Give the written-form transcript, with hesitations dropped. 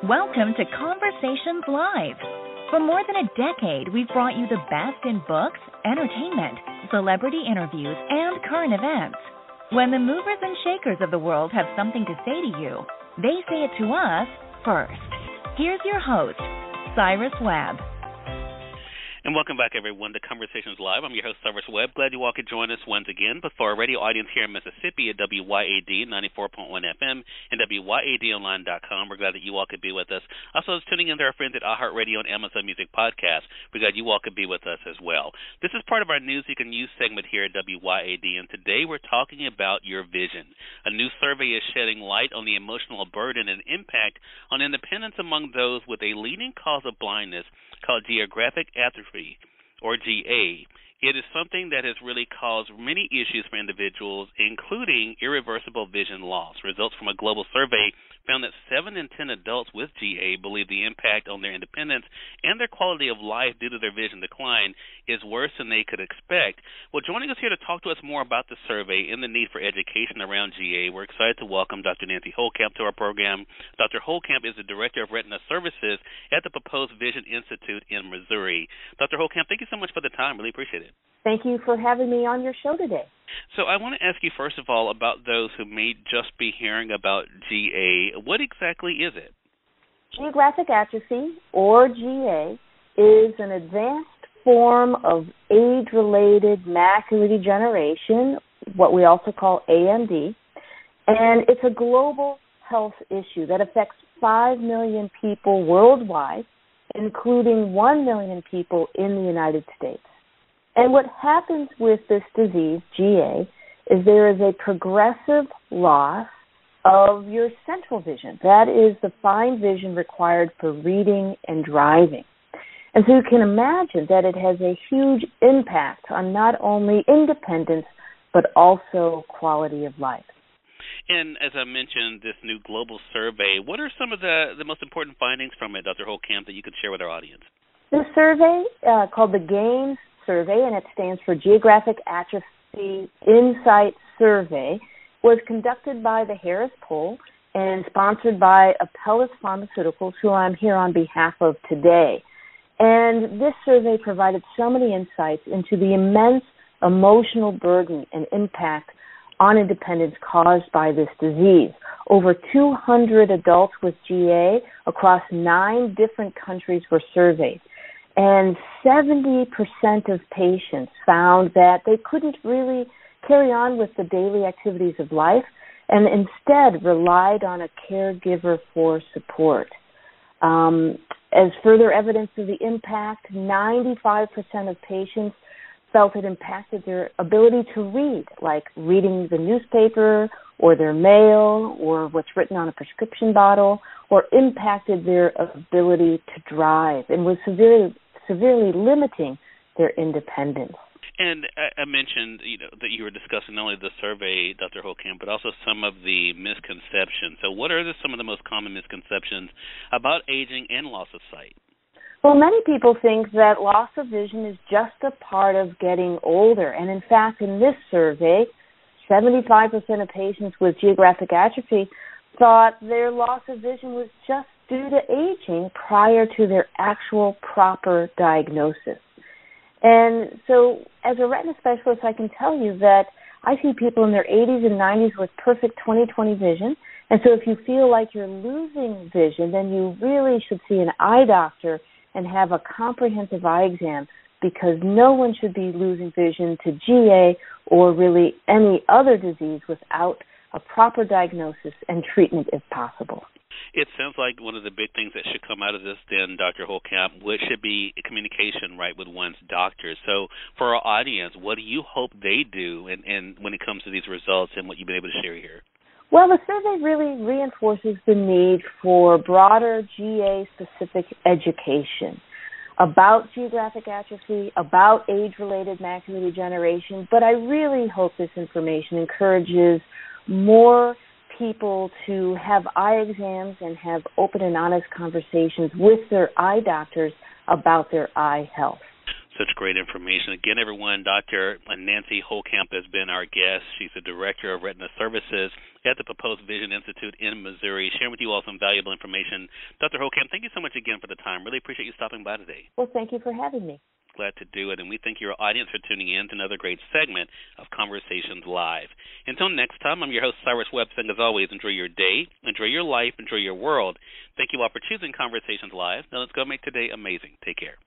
Welcome to Conversations Live. For more than a decade, we've brought you the best in books, entertainment, celebrity interviews, and current events. When the movers and shakers of the world have something to say to you, they say it to us first. Here's your host, Cyrus Webb. And welcome back, everyone, to Conversations Live. I'm your host, Cyrus Webb. Glad you all could join us once again. But for our radio audience here in Mississippi at WYAD 94.1 FM and WYADonline.com, we're glad that you all could be with us. Also, tuning in to our friends at iHeartRadio and Amazon Music Podcast, we're glad you all could be with us as well. This is part of our News You Can Use segment here at WYAD, and today we're talking about your vision. A new survey is shedding light on the emotional burden and impact on independence among those with a leading cause of blindness called geographic atrophy, or GA. It is something that has really caused many issues for individuals, including irreversible vision loss. Results from a global survey found that 7 in 10 adults with GA believe the impact on their independence and their quality of life due to their vision decline is worse than they could expect. Well, joining us here to talk to us more about the survey and the need for education around GA, we're excited to welcome Dr. Nancy Holekamp to our program. Dr. Holekamp is the Director of Retina Services at the Pepose Vision Institute in Missouri. Dr. Holekamp, thank you so much for the time. Really appreciate it. Thank you for having me on your show today. So I want to ask you, first of all, about those who may just be hearing about GA. What exactly is it? Geographic atrophy, or GA, is an advanced form of age-related macular degeneration, what we also call AMD, and it's a global health issue that affects 5 million people worldwide, including 1 million people in the United States. And what happens with this disease, GA, is there is a progressive loss of your central vision. That is the fine vision required for reading and driving. And so you can imagine that it has a huge impact on not only independence, but also quality of life. And as I mentioned, this new global survey, what are some of the most important findings from it, Dr. Holekamp, that you could share with our audience? The survey, called the GAINS survey, and it stands for Geographic Atrophy Insight Survey, was conducted by the Harris Poll and sponsored by Pepose Pharmaceuticals, who I'm here on behalf of today. And this survey provided so many insights into the immense emotional burden and impact on independence caused by this disease. Over 200 adults with GA across 9 different countries were surveyed. And 70% of patients found that they couldn't really carry on with the daily activities of life and instead relied on a caregiver for support. As further evidence of the impact, 95% of patients felt it impacted their ability to read, like reading the newspaper or their mail or what's written on a prescription bottle, or impacted their ability to drive and was severely limiting their independence. And I mentioned, that you were discussing not only the survey, Dr. Holekamp, but also some of the misconceptions. So what are some of the most common misconceptions about aging and loss of sight? Well, many people think that loss of vision is just a part of getting older. And in fact, in this survey, 75% of patients with geographic atrophy thought their loss of vision was just due to aging prior to their actual proper diagnosis. And so as a retina specialist, I can tell you that I see people in their 80s and 90s with perfect 20/20 vision. And so if you feel like you're losing vision, then you really should see an eye doctor and have a comprehensive eye exam, because no one should be losing vision to GA or really any other disease without a proper diagnosis and treatment if possible. It sounds like one of the big things that should come out of this then, Dr. Holekamp, which should be communication, right, with one's doctor. So for our audience, what do you hope they do and when it comes to these results and what you've been able to share here? Well, the survey really reinforces the need for broader GA-specific education about geographic atrophy, about age-related macular degeneration, but I really hope this information encourages more people to have eye exams and have open and honest conversations with their eye doctors about their eye health. Such great information. Again, everyone, Dr. Nancy Holekamp has been our guest. She's the Director of Retina Services at the Pepose Vision Institute in Missouri, sharing with you all some valuable information. Dr. Holekamp, thank you so much again for the time. Really appreciate you stopping by today. Well, thank you for having me. Glad to do it, and we thank your audience for tuning in to another great segment of Conversations Live. Until next time, I'm your host, Cyrus Webb, saying as always, enjoy your day, enjoy your life, enjoy your world. Thank you all for choosing Conversations Live. Now let's go make today amazing. Take care.